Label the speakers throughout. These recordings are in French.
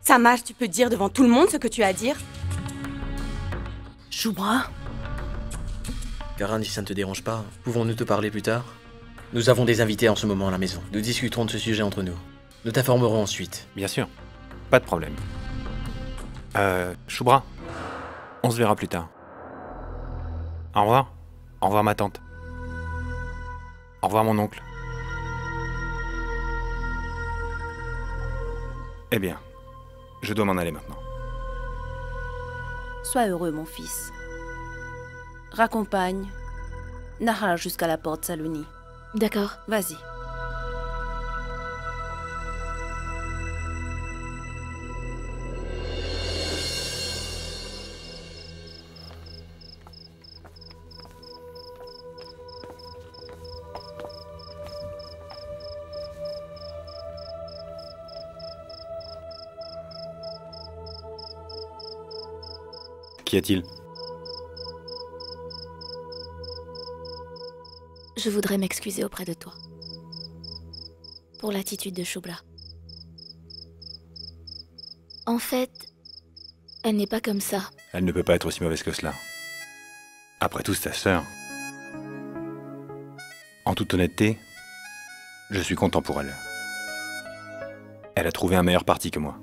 Speaker 1: Samar, tu peux dire devant tout le monde ce que tu as à dire?
Speaker 2: Shubra?
Speaker 3: Karan, si ça ne te dérange pas, pouvons-nous te parler plus tard? Nous avons des invités en ce moment à la maison. Nous discuterons de ce sujet entre nous. Nous t'informerons ensuite.
Speaker 4: Bien sûr, pas de problème. Shubra, on se verra plus tard. Au revoir. Au revoir ma tante. Au revoir mon oncle. Eh bien, je dois m'en aller maintenant.
Speaker 2: Sois heureux, mon fils. Raccompagne Nahar jusqu'à la porte Saloni.
Speaker 5: D'accord.
Speaker 2: Vas-y.
Speaker 4: Qu'y a-t-il?
Speaker 5: Je voudrais m'excuser auprès de toi. Pour l'attitude de Shubra. En fait, elle n'est pas comme ça.
Speaker 4: Elle ne peut pas être aussi mauvaise que cela. Après tout, c'est ta sœur. En toute honnêteté, je suis content pour elle. Elle a trouvé un meilleur parti que moi.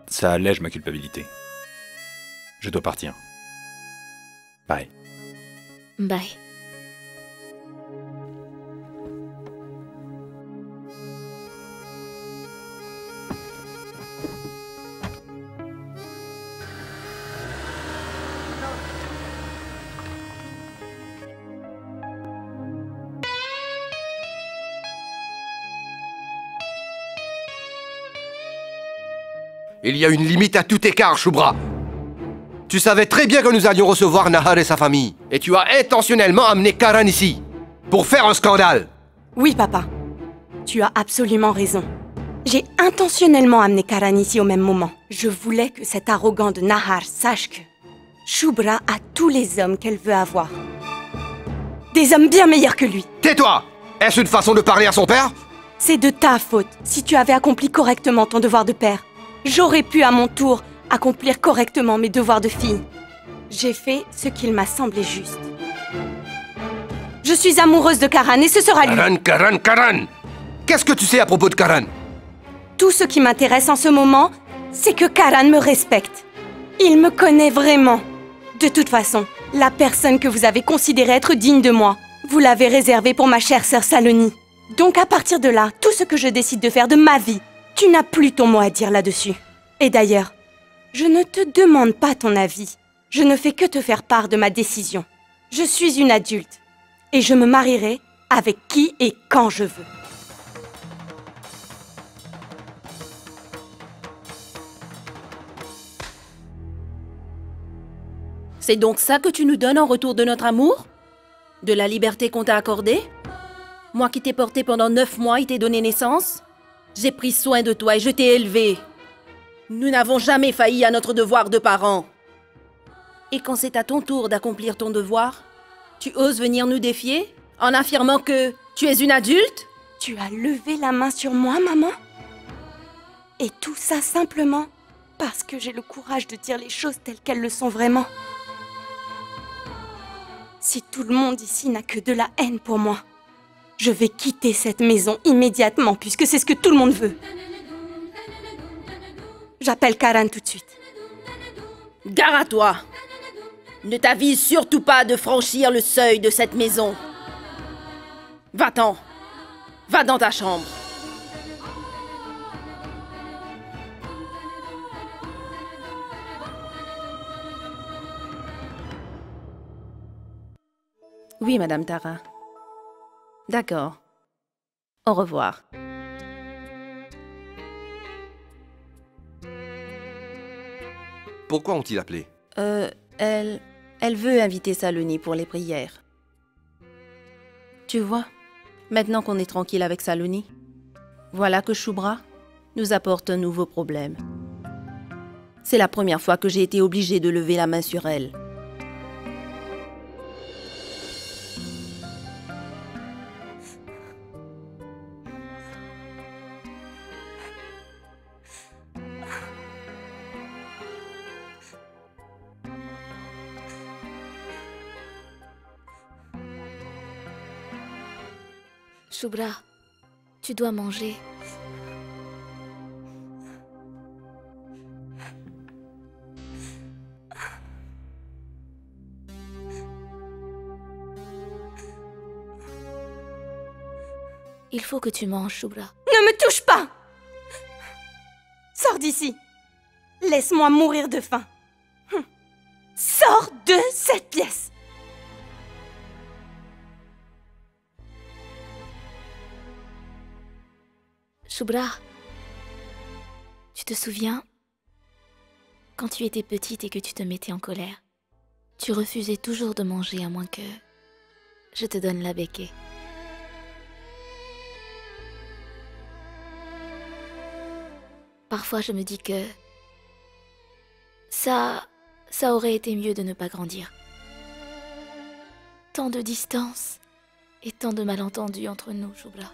Speaker 4: Ça allège ma culpabilité. Je dois partir. Bye.
Speaker 5: Bye.
Speaker 6: Il y a une limite à tout écart, Shubra. Tu savais très bien que nous allions recevoir Nahar et sa famille. Et tu as intentionnellement amené Karan ici. Pour faire un scandale.
Speaker 1: Oui, papa. Tu as absolument raison. J'ai intentionnellement amené Karan ici au même moment. Je voulais que cet arrogant de Nahar sache que Shubra a tous les hommes qu'elle veut avoir. Des hommes bien meilleurs que lui.
Speaker 6: Tais-toi! Est-ce une façon de parler à son père?
Speaker 1: C'est de ta faute. Si tu avais accompli correctement ton devoir de père, j'aurais pu à mon tour accomplir correctement mes devoirs de fille. J'ai fait ce qu'il m'a semblé juste. Je suis amoureuse de Karan et ce sera lui.
Speaker 6: Karan! Qu'est-ce que tu sais à propos de Karan?
Speaker 1: Tout ce qui m'intéresse en ce moment, c'est que Karan me respecte. Il me connaît vraiment. De toute façon, la personne que vous avez considérée être digne de moi, vous l'avez réservée pour ma chère sœur Saloni. Donc à partir de là, tout ce que je décide de faire de ma vie, tu n'as plus ton mot à dire là-dessus. Et d'ailleurs, je ne te demande pas ton avis. Je ne fais que te faire part de ma décision. Je suis une adulte et je me marierai avec qui et quand je veux.
Speaker 2: C'est donc ça que tu nous donnes en retour de notre amour? De la liberté qu'on t'a accordée? Moi qui t'ai porté pendant 9 mois et t'ai donné naissance? J'ai pris soin de toi et je t'ai élevé. Nous n'avons jamais failli à notre devoir de parents. Et quand c'est à ton tour d'accomplir ton devoir, tu oses venir nous défier en affirmant que tu es une adulte?
Speaker 1: Tu as levé la main sur moi, maman? Et tout ça simplement parce que j'ai le courage de dire les choses telles qu'elles le sont vraiment. Si tout le monde ici n'a que de la haine pour moi, je vais quitter cette maison immédiatement puisque c'est ce que tout le monde veut. J'appelle Karan tout de suite.
Speaker 2: Gare à toi! Ne t'avise surtout pas de franchir le seuil de cette maison. Va-t'en. Va dans ta chambre. Oui, Madame Tara. D'accord. Au revoir.
Speaker 6: Pourquoi ont-ils appelé?
Speaker 2: Elle veut inviter Saloni pour les prières. Tu vois, maintenant qu'on est tranquille avec Saloni, voilà que Shubra nous apporte un nouveau problème. C'est la première fois que j'ai été obligée de lever la main sur elle.
Speaker 5: Shubra, tu dois manger. Il faut que tu manges, Shubra.
Speaker 1: Ne me touche pas! Sors d'ici. Laisse-moi mourir de faim. Sors de cette pièce.
Speaker 5: Shubra, tu te souviens? Quand tu étais petite et que tu te mettais en colère, tu refusais toujours de manger à moins que je te donne la béquée. Parfois, je me dis que ça aurait été mieux de ne pas grandir. Tant de distance et tant de malentendus entre nous, Shubra.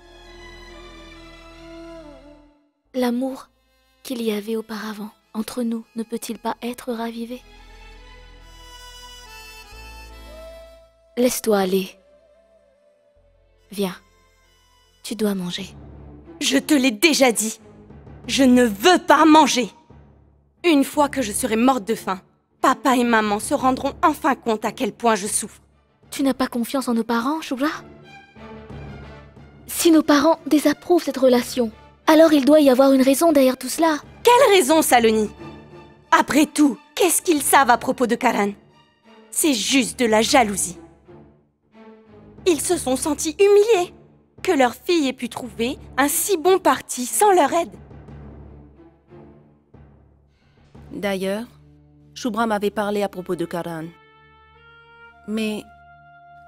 Speaker 5: L'amour qu'il y avait auparavant entre nous ne peut-il pas être ravivé? Laisse-toi aller. Viens, tu dois manger.
Speaker 1: Je te l'ai déjà dit. Je ne veux pas manger. Une fois que je serai morte de faim, papa et maman se rendront enfin compte à quel point je souffre.
Speaker 5: Tu n'as pas confiance en nos parents, Shubra? Si nos parents désapprouvent cette relation, alors il doit y avoir une raison derrière tout cela.
Speaker 1: Quelle raison, Saloni? Après tout, qu'est-ce qu'ils savent à propos de Karan? C'est juste de la jalousie. Ils se sont sentis humiliés que leur fille ait pu trouver un si bon parti sans leur aide.
Speaker 2: D'ailleurs, Shubra m'avait parlé à propos de Karan. Mais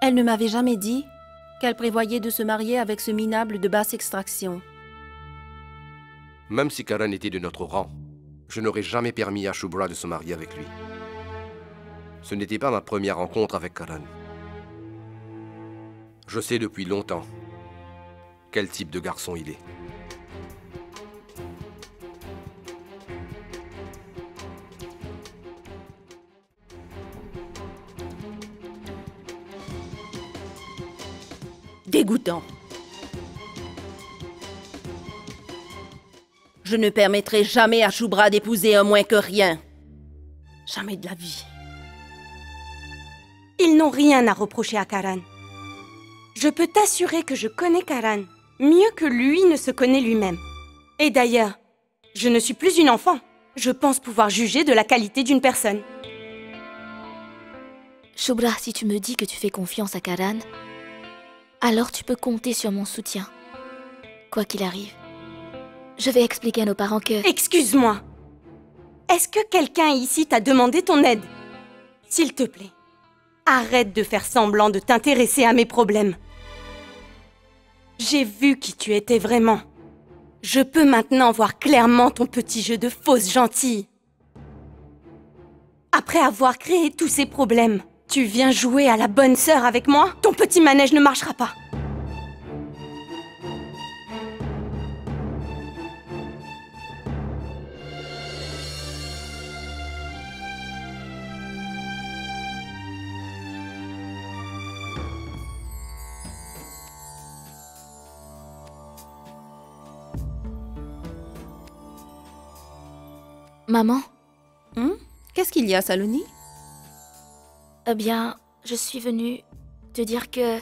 Speaker 2: elle ne m'avait jamais dit qu'elle prévoyait de se marier avec ce minable de basse extraction.
Speaker 6: Même si Karan était de notre rang, je n'aurais jamais permis à Shubra de se marier avec lui. Ce n'était pas ma première rencontre avec Karan. Je sais depuis longtemps quel type de garçon il est.
Speaker 2: Dégoûtant. Je ne permettrai jamais à Shubra d'épouser un moins que rien. Jamais de la vie.
Speaker 1: Ils n'ont rien à reprocher à Karan. Je peux t'assurer que je connais Karan mieux que lui ne se connaît lui-même. Et d'ailleurs, je ne suis plus une enfant. Je pense pouvoir juger de la qualité d'une personne.
Speaker 5: Shubra, si tu me dis que tu fais confiance à Karan, alors tu peux compter sur mon soutien. Quoi qu'il arrive, je vais expliquer à nos parents que...
Speaker 1: Excuse-moi. Est-ce que quelqu'un ici t'a demandé ton aide? S'il te plaît, arrête de faire semblant de t'intéresser à mes problèmes. J'ai vu qui tu étais vraiment. Je peux maintenant voir clairement ton petit jeu de fausse gentille. Après avoir créé tous ces problèmes, tu viens jouer à la bonne sœur avec moi? Ton petit manège ne marchera pas.
Speaker 5: Maman?
Speaker 2: Qu'est-ce qu'il y a, Saloni?
Speaker 5: Eh bien, je suis venue te dire que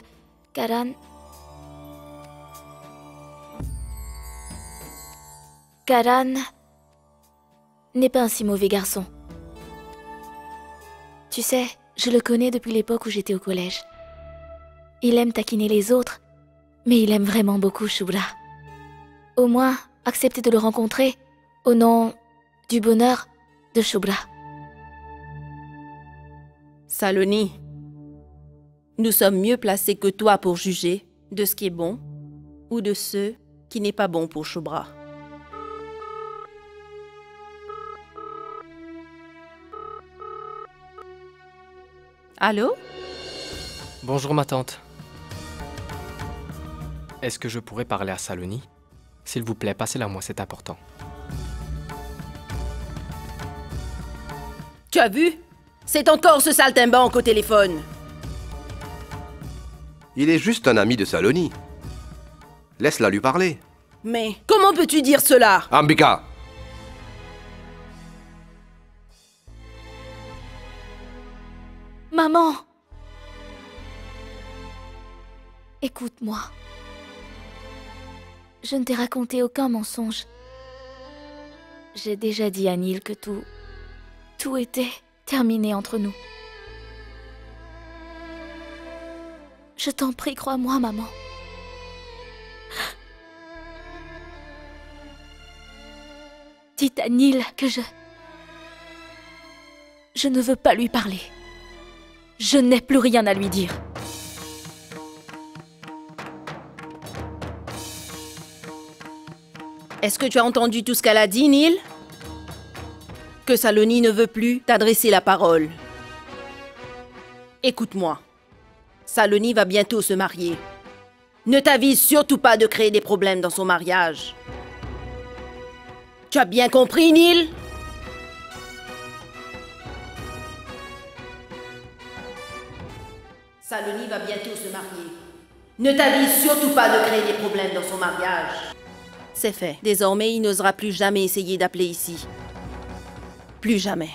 Speaker 5: Karan n'est pas un si mauvais garçon. Tu sais, je le connais depuis l'époque où j'étais au collège. Il aime taquiner les autres, mais il aime vraiment beaucoup Shubra. Au moins, acceptez de le rencontrer au nom du bonheur de Shubra.
Speaker 2: Saloni, nous sommes mieux placés que toi pour juger de ce qui est bon ou de ce qui n'est pas bon pour Shubra. Allô?
Speaker 7: Bonjour ma tante. Est-ce que je pourrais parler à Saloni? S'il vous plaît, passez-la moi, c'est important.
Speaker 2: Tu as vu? C'est encore ce saltimbanque au téléphone.
Speaker 6: Il est juste un ami de Saloni. Laisse-la lui parler.
Speaker 2: Mais comment peux-tu dire cela?
Speaker 6: Ambika!
Speaker 5: Maman! Écoute-moi. Je ne t'ai raconté aucun mensonge. J'ai déjà dit à Neil que tout était terminé entre nous. Je t'en prie, crois-moi, maman. Dites à Neil que je ne veux pas lui parler. Je n'ai plus rien à lui dire.
Speaker 2: Est-ce que tu as entendu tout ce qu'elle a dit, Neil? Que Saloni ne veut plus t'adresser la parole. Écoute-moi. Saloni va bientôt se marier. Ne t'avise surtout pas de créer des problèmes dans son mariage. Tu as bien compris, Neil? Saloni va bientôt se marier. Ne t'avise surtout pas de créer des problèmes dans son mariage. C'est fait. Désormais, il n'osera plus jamais essayer d'appeler ici. Plus jamais.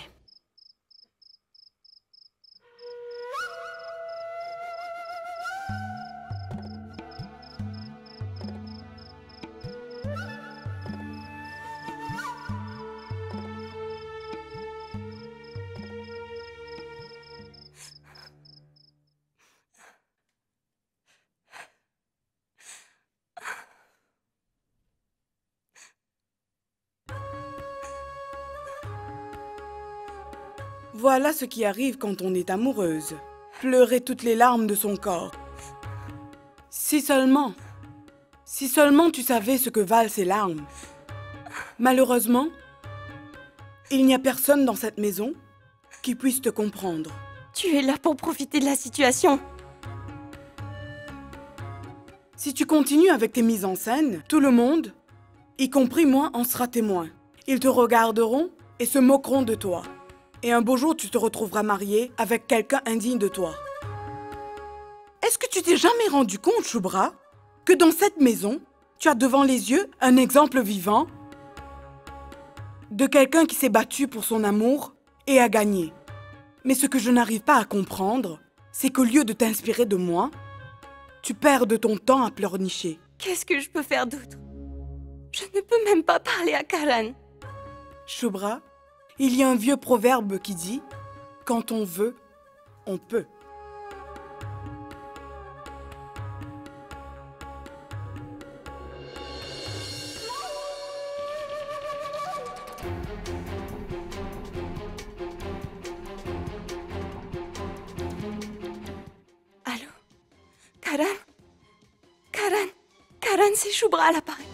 Speaker 8: Voilà ce qui arrive quand on est amoureuse. Pleurer toutes les larmes de son corps. Si seulement tu savais ce que valent ces larmes. Malheureusement, il n'y a personne dans cette maison qui puisse te comprendre.
Speaker 1: Tu es là pour profiter de la situation.
Speaker 8: Si tu continues avec tes mises en scène, tout le monde, y compris moi, en sera témoin. Ils te regarderont et se moqueront de toi. Et un beau jour, tu te retrouveras marié avec quelqu'un indigne de toi. Est-ce que tu t'es jamais rendu compte, Shubhra, que dans cette maison, tu as devant les yeux un exemple vivant de quelqu'un qui s'est battu pour son amour et a gagné? Mais ce que je n'arrive pas à comprendre, c'est qu'au lieu de t'inspirer de moi, tu perds de ton temps à pleurnicher.
Speaker 1: Qu'est-ce que je peux faire d'autre? Je ne peux même pas parler à Karan.
Speaker 8: Shubhra, il y a un vieux proverbe qui dit « Quand on veut, on peut ».
Speaker 1: Allô? Karan? Karan? Karan, c'est Shubhra à l'appareil.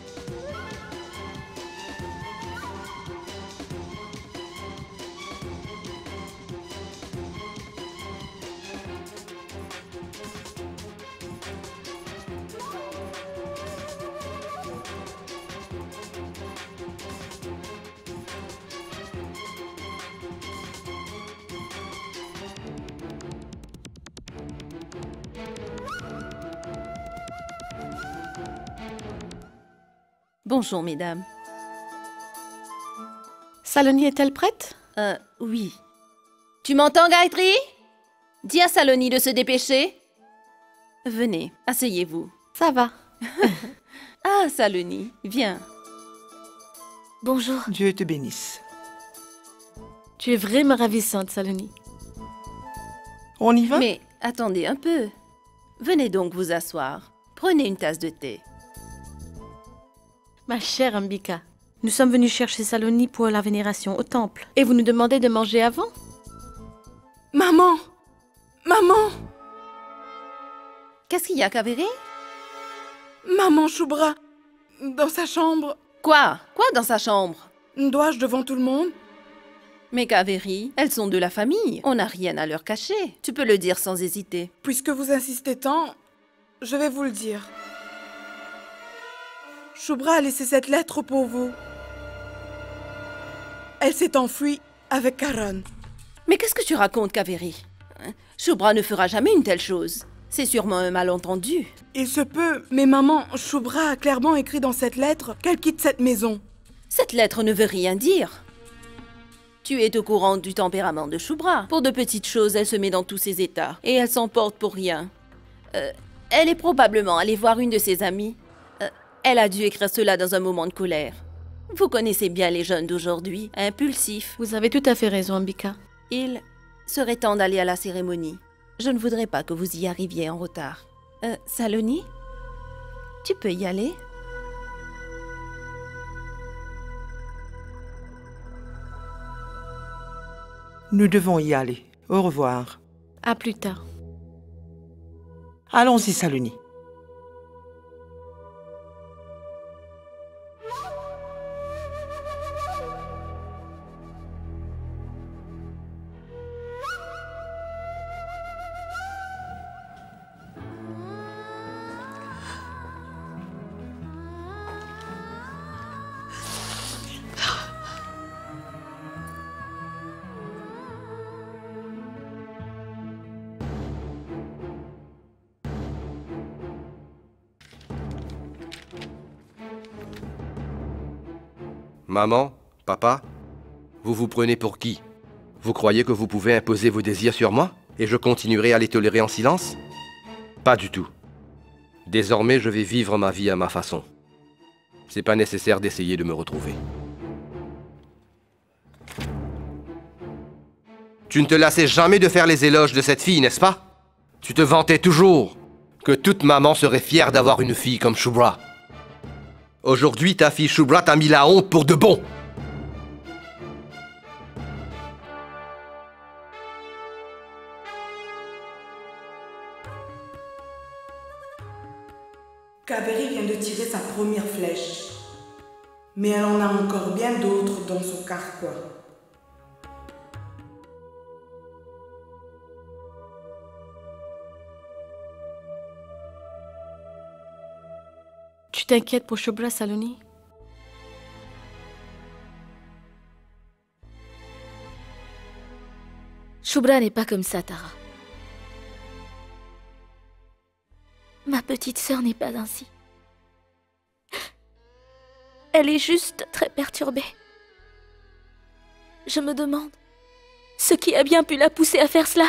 Speaker 2: Bonjour, mesdames.
Speaker 9: Saloni est-elle prête?
Speaker 2: Oui. Tu m'entends, Gayatri? Dis à Saloni de se dépêcher. Venez, asseyez-vous.
Speaker 9: Ça va.
Speaker 2: Ah, Saloni, viens.
Speaker 5: Bonjour.
Speaker 10: Dieu te bénisse.
Speaker 9: Tu es vraiment ravissante, Saloni.
Speaker 10: On y va?
Speaker 2: Mais attendez un peu. Venez donc vous asseoir. Prenez une tasse de thé.
Speaker 9: Ma chère Ambika, nous sommes venus chercher Saloni pour la vénération au temple. Et vous nous demandez de manger avant?
Speaker 8: Maman! Maman!
Speaker 2: Qu'est-ce qu'il y a, Kaveri?
Speaker 8: Maman Shubhra, dans sa chambre.
Speaker 2: Quoi? Quoi dans sa chambre?
Speaker 8: Dois-je devant tout le monde?
Speaker 2: Mais Kaveri, elles sont de la famille. On n'a rien à leur cacher. Tu peux le dire sans hésiter.
Speaker 8: Puisque vous insistez tant, je vais vous le dire. Shubhra a laissé cette lettre pour vous. Elle s'est enfuie avec Karan.
Speaker 2: Mais qu'est-ce que tu racontes, Kaveri? Shubhra ne fera jamais une telle chose. C'est sûrement un malentendu.
Speaker 8: Il se peut, mais maman, Shubhra a clairement écrit dans cette lettre qu'elle quitte cette maison.
Speaker 2: Cette lettre ne veut rien dire. Tu es au courant du tempérament de Shubhra. Pour de petites choses, elle se met dans tous ses états. Et elle s'emporte pour rien. Elle est probablement allée voir une de ses amies. Elle a dû écrire cela dans un moment de colère. Vous connaissez bien les jeunes d'aujourd'hui, impulsifs.
Speaker 9: Vous avez tout à fait raison, Ambika.
Speaker 2: Il serait temps d'aller à la cérémonie. Je ne voudrais pas que vous y arriviez en retard. Saloni, tu peux y aller?
Speaker 10: Nous devons y aller. Au revoir.
Speaker 9: À plus tard.
Speaker 10: Allons-y, Saloni.
Speaker 6: Maman, papa, vous vous prenez pour qui? Vous croyez que vous pouvez imposer vos désirs sur moi et je continuerai à les tolérer en silence? Pas du tout. Désormais, je vais vivre ma vie à ma façon. C'est pas nécessaire d'essayer de me retrouver. Tu ne te lassais jamais de faire les éloges de cette fille, n'est-ce pas? Tu te vantais toujours que toute maman serait fière d'avoir une fille comme Shubhra. Aujourd'hui, ta fille Shubhra t'a mis la honte pour de bon.
Speaker 8: Kaveri vient de tirer sa première flèche. Mais elle en a encore bien d'autres dans son carquois.
Speaker 9: Tu t'inquiètes pour Shubhra, Saloni?
Speaker 5: Shubhra n'est pas comme ça, Tara. Ma petite sœur n'est pas ainsi. Elle est juste très perturbée. Je me demande ce qui a bien pu la pousser à faire cela.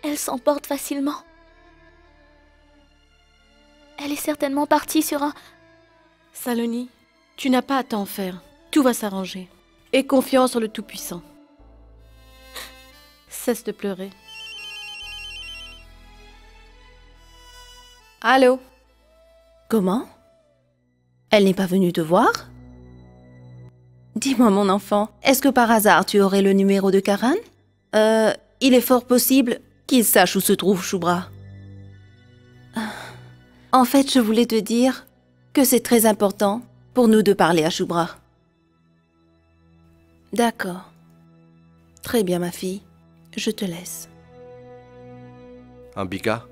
Speaker 5: Elle s'emporte facilement. Elle est certainement partie sur un...
Speaker 9: Saloni, tu n'as pas à t'en faire. Tout va s'arranger. Aie confiance en le Tout-Puissant. Cesse de pleurer.
Speaker 2: Allô? Comment? Elle n'est pas venue te voir? Dis-moi, mon enfant, est-ce que par hasard tu aurais le numéro de Karan? Il est fort possible qu'il sache où se trouve Shubhra. En fait, je voulais te dire que c'est très important pour nous de parler à Shubhra. D'accord. Très bien, ma fille. Je te laisse.
Speaker 6: Ambika,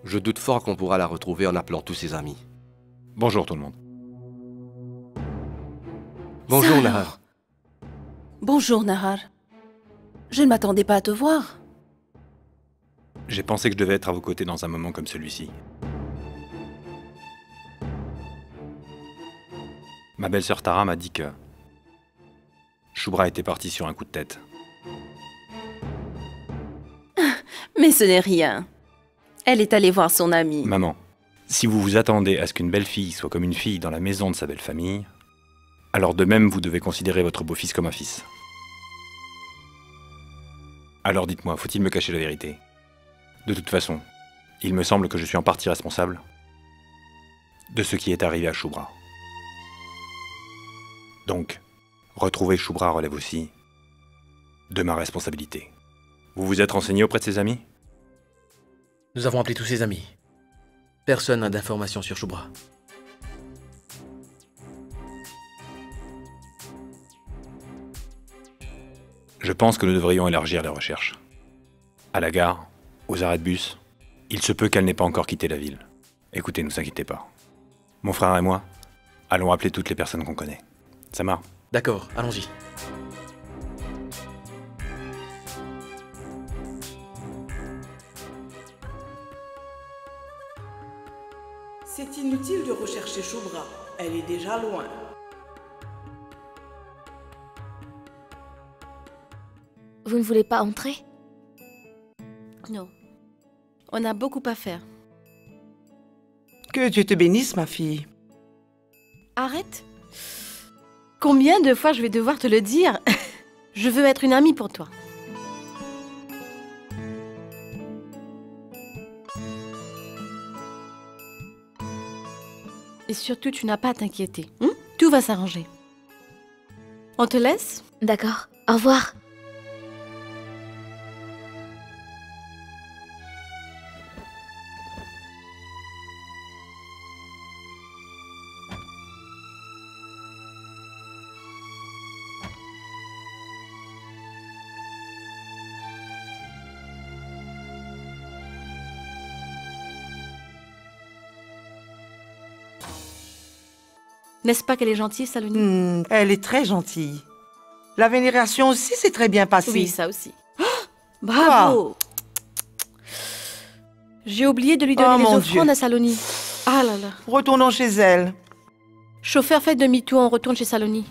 Speaker 6: je doute fort qu'on pourra la retrouver en appelant tous ses amis.
Speaker 4: Bonjour tout le monde.
Speaker 6: Bonjour,
Speaker 2: Ça
Speaker 6: Nahar.
Speaker 2: alors? Bonjour, Nahar. Je ne m'attendais pas à te voir.
Speaker 4: J'ai pensé que je devais être à vos côtés dans un moment comme celui-ci. Ma belle-sœur Tara m'a dit que Shubhra était partie sur un coup de tête.
Speaker 2: Mais ce n'est rien. Elle est allée voir son amie.
Speaker 4: Maman, si vous vous attendez à ce qu'une belle fille soit comme une fille dans la maison de sa belle famille, alors de même vous devez considérer votre beau-fils comme un fils. Alors dites-moi, faut-il me cacher la vérité? De toute façon, il me semble que je suis en partie responsable de ce qui est arrivé à Shubhra. Donc, retrouver Shubhra relève aussi de ma responsabilité. Vous vous êtes renseigné auprès de ses amis?
Speaker 3: Nous avons appelé tous ses amis. Personne n'a d'informations sur Shubhra.
Speaker 4: Je pense que nous devrions élargir les recherches. À la gare, aux arrêts de bus, il se peut qu'elle n'ait pas encore quitté la ville. Écoutez, ne vous inquiétez pas. Mon frère et moi, allons appeler toutes les personnes qu'on connaît. Samar?
Speaker 3: D'accord, allons-y.
Speaker 8: C'est inutile de rechercher Shubhra. Elle est déjà loin.
Speaker 5: Vous ne voulez pas entrer?
Speaker 9: Non. On a beaucoup à faire.
Speaker 10: Que Dieu te bénisse, ma fille.
Speaker 9: Arrête. Combien de fois je vais devoir te le dire? Je veux être une amie pour toi. Et surtout, tu n'as pas à t'inquiéter. Tout va s'arranger. On te laisse?
Speaker 5: D'accord. Au revoir.
Speaker 9: N'est-ce pas qu'elle est gentille, Saloni?
Speaker 10: Elle est très gentille. La vénération aussi s'est très bien passée.
Speaker 9: Oui, ça aussi. Oh, bravo! J'ai oublié de lui donner les offrandes à Saloni. Ah là là.
Speaker 10: Retournons chez elle.
Speaker 9: Chauffeur, faites demi-tour, on retourne chez Saloni.